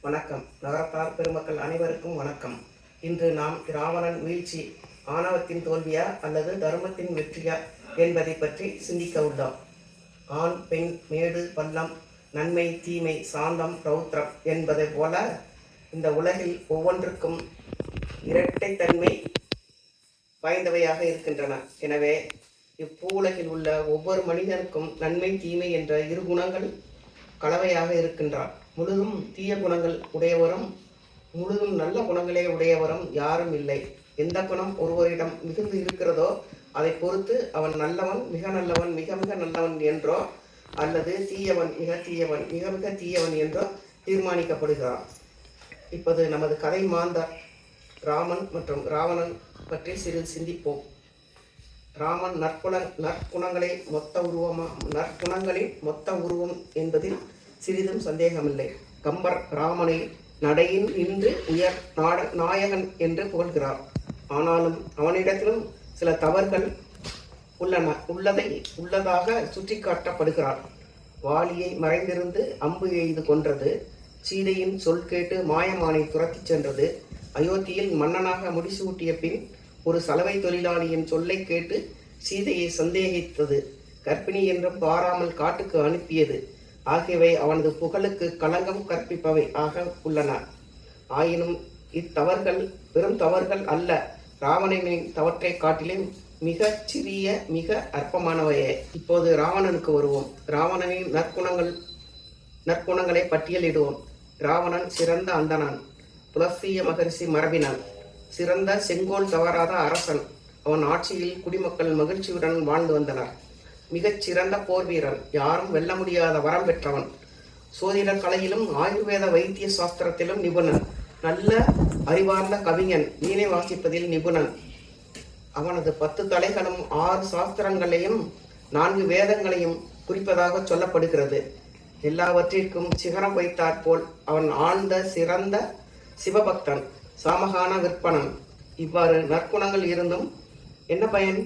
வணக்கம். நகரத்தார் பெருமக்கள் அனைவருக்கும் வணக்கம். இன்று நாம் ராவணன் வீழ்ச்சி ஆணவத்தின் தோல்வியா அல்லது தர்மத்தின் வெற்றியா என்பதை பற்றி சிந்திக்க உள்ளோம். ஆண், பெண், மேடு, பள்ளம், நன்மை, தீமை, சாந்தம், ரௌத்ரம் என்பதை போல இந்த உலகில் ஒவ்வொன்றுக்கும் இரட்டைத்தன்மை வாய்ந்தவையாக இருக்கின்றன. எனவே இப்பூ உலகில் உள்ள ஒவ்வொரு மனிதனுக்கும் நன்மை, தீமை என்ற இரு குணங்கள் கலவையாக இருக்கின்றார். முழுதும் தீய குணங்கள் உடையவரும் முழுதும் நல்ல குணங்களே உடையவரும் யாரும் இல்லை. எந்த குணம் ஒருவரிடம் மிகுந்து இருக்கிறதோ அதை பொறுத்து அவன் நல்லவன், மிக நல்லவன், மிக மிக நல்லவன் என்றோ அல்லது தீயவன், மிக தீயவன், மிக மிக தீயவன் என்றோ தீர்மானிக்கப்படுகிறான். இப்போது நமது கதை மாந்தர் ராமன் மற்றும் ராவணன் பற்றி சிறிது சிந்திப்போம். ராமன் நற்குணங்களின் மொத்த உருவம் என்பதில் சிறிதும் சந்தேகமில்லை. கம்பர் ராமனை நடையின் இன்று உயர் நாயகன் என்று புகழ்கிறார். ஆனாலும் அவனிடத்திலும் சில தவறுகள் உள்ளதாக சுட்டி காட்டப்படுகிறார். வாலியை மறைந்திருந்து அம்பு எய்து கொன்றது, சீதையின் சொல் கேட்டு மாயமானை துரத்தி சென்றது, அயோத்தியில் மன்னனாக முடிசூட்டிய பின் ஒரு சலவை தொழிலாளியின் சொல்லை கேட்டு சீதையை சந்தேகித்தது, கர்ப்பிணி என்றும் பாராமல் காட்டுக்கு அனுப்பியது ஆகியவை அவனது புகழுக்கு களங்கம் கற்பிப்பவை ஆக உள்ளன. ஆயினும் இத்தவறுகள் வெறும் தவறுகள் அல்ல, ராவணனின் தவற்றை காட்டிலும் மிக சிறிய, மிக அற்பமானவையே. இப்போது ராவணனுக்கு வருவோம். ராவணனின் நற்குணங்களை பட்டியலிடுவோம். ராவணன் சிறந்த அந்தணன், புலஸ்திய மகரிஷி மரபினன், சிறந்த செங்கோல் தவறாத அரசன். அவன் ஆட்சியில் குடிமக்கள் மகிழ்ச்சியுடன் வாழ்ந்து வந்தனர். மிகச் சிறந்த போர் வீரன், யாரும் வெல்ல முடியாத வரம் பெற்றவன். சோதிட கலையிலும் ஆயுர்வேத வைத்திய சாஸ்திரத்திலும் நிபுணன். நல்ல அறிவார்ந்த கவிஞன், வீணை வாசிப்பதில் நிபுணன். அவனது 10 தலைகளும் 6 சாஸ்திரங்களையும் 4 வேதங்களையும் குறிப்பதாக சொல்லப்படுகிறது. எல்லாவற்றிற்கும் சிகரம் வைத்தாற்போல் அவன் ஆழ்ந்த சிறந்த சிவபக்தன், சாமகான விற்பனன். இவ்வாறு நற்குணங்கள் இருந்தும் என்ன பயன்?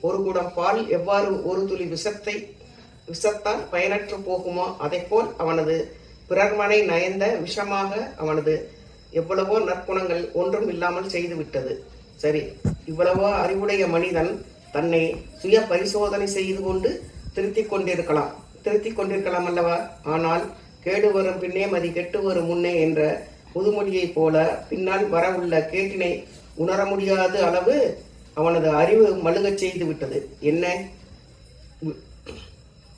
ஒரு குடம் பால் எவ்வாறு ஒரு துளி விஷத்தால் பயனற்று போகுமோ அதைப்போல் அவனது பிறர்மனை நயந்த விஷமாக அவனது எவ்வளவோ நற்குணங்கள் ஒன்றும் இல்லாமல் செய்துவிட்டது. சரி, இவ்வளவோ அறிவுடைய மனிதன் தன்னை சுய பரிசோதனை செய்து கொண்டு திருத்திக் கொண்டிருக்கலாம் அல்லவா? ஆனால் கேடு வரும் பின்னே மதி கெட்டு வரும் முன்னே என்ற முதுமொழியை போல பின்னால் வரவுள்ள கேட்டினை உணர முடியாத அளவு அவனது அறிவு மழுகச் செய்து விட்டது.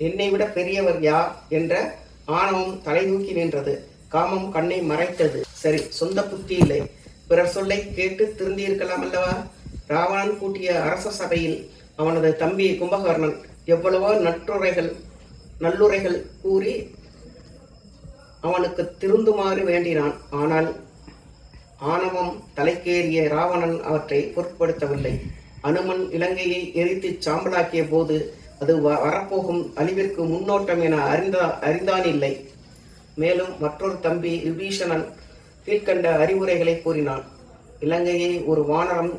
என்னை விட பெரியவர் யார் என்ற ஆணவம் தலை தூக்கி நின்றது. காமம் கண்ணை மறைத்தது. சரி, சொந்த புத்தி இல்லை, பிறர் சொல்லை கேட்டு திருந்தியிருக்கலாம் அல்லவா? ராவணன் கூட்டிய அரச சபையில் அவனது தம்பி கும்பகர்ணன் எவ்வளவோ நல்லுரைகள் கூறி அவனுக்கு திருந்துமாறு வேண்டினான். ஆனால் ஆணவம் தலைக்கேறிய ராவணன் அவற்றை பொருட்படுத்தவில்லை. அனுமன் இலங்கையை எரித்து சாம்பலாக்கிய போது அது வரப்போகும் அழிவிற்கு முன்னோட்டம் என அறிந்தான் இல்லை. மேலும் மற்றொரு தம்பி விபீஷணன் கீழ்கண்ட அறிவுரைகளை கூறினான். இலங்கையை ஒரு வானரம்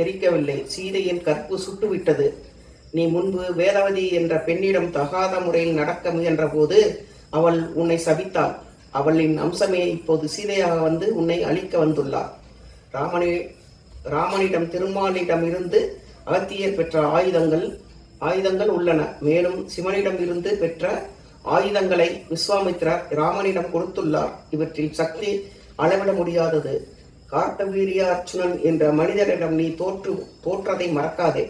எரிக்கவில்லை, சீதையின் கற்பு சுட்டுவிட்டது. நீ முன்பு வேதவதி என்ற பெண்ணிடம் தகாத முறையில் நடக்க முயன்ற போது அவள் உன்னை சபித்தாள். அவளின் அம்சமே இப்போது சீதையாக வந்து உன்னை அழிக்க வந்துள்ளார். ராமனிடம் திருமாலிடம் இருந்து அகத்தியர் பெற்ற ஆயுதங்கள் உள்ளன. மேலும் சிவனிடம் இருந்து பெற்ற ஆயுதங்களை விஸ்வாமித்திரர் ராமனிடம் கொடுத்துள்ளார். இவற்றில் சக்தி அளவிட முடியாதது. கார்த்தவீரியார்ச்சுனன் என்ற மனிதரிடம் நீ தோற்றதை மறக்காதே.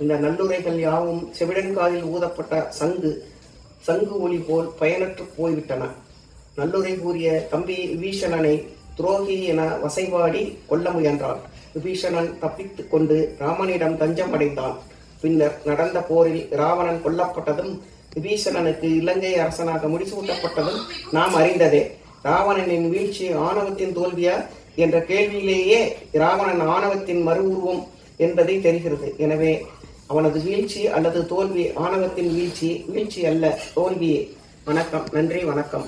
இந்த நல்லுரைகள் யாவும் செவிடன்காலில் ஊதப்பட்ட சங்கு ஒளி போல் பயனற்று போய்விட்டன. நல்லுரை கூறிய தம்பி விபீஷணனை துரோகி என வசைபாடி கொல்ல முயன்றான். விபீஷணன் தப்பித்து கொண்டு ராமனிடம் தஞ்சம் அடைந்தான். பின்னர் நடந்த போரில் ராவணன் கொல்லப்பட்டதும் விபீஷணனுக்கு இலங்கை அரசனாக முடிசூட்டப்பட்டதும் நாம் அறிந்ததே. ராவணனின் வீழ்ச்சி ஆணவத்தின் தோல்வியா என்ற கேள்வியிலேயே ராவணன் ஆணவத்தின் மறு உருவம் என்பதை தெரிகிறது. எனவே அவனது வீழ்ச்சி அல்லது தோல்வி ஆணவத்தின் வீழ்ச்சி அல்ல, தோல்வியே. வணக்கம். நன்றி. வணக்கம்.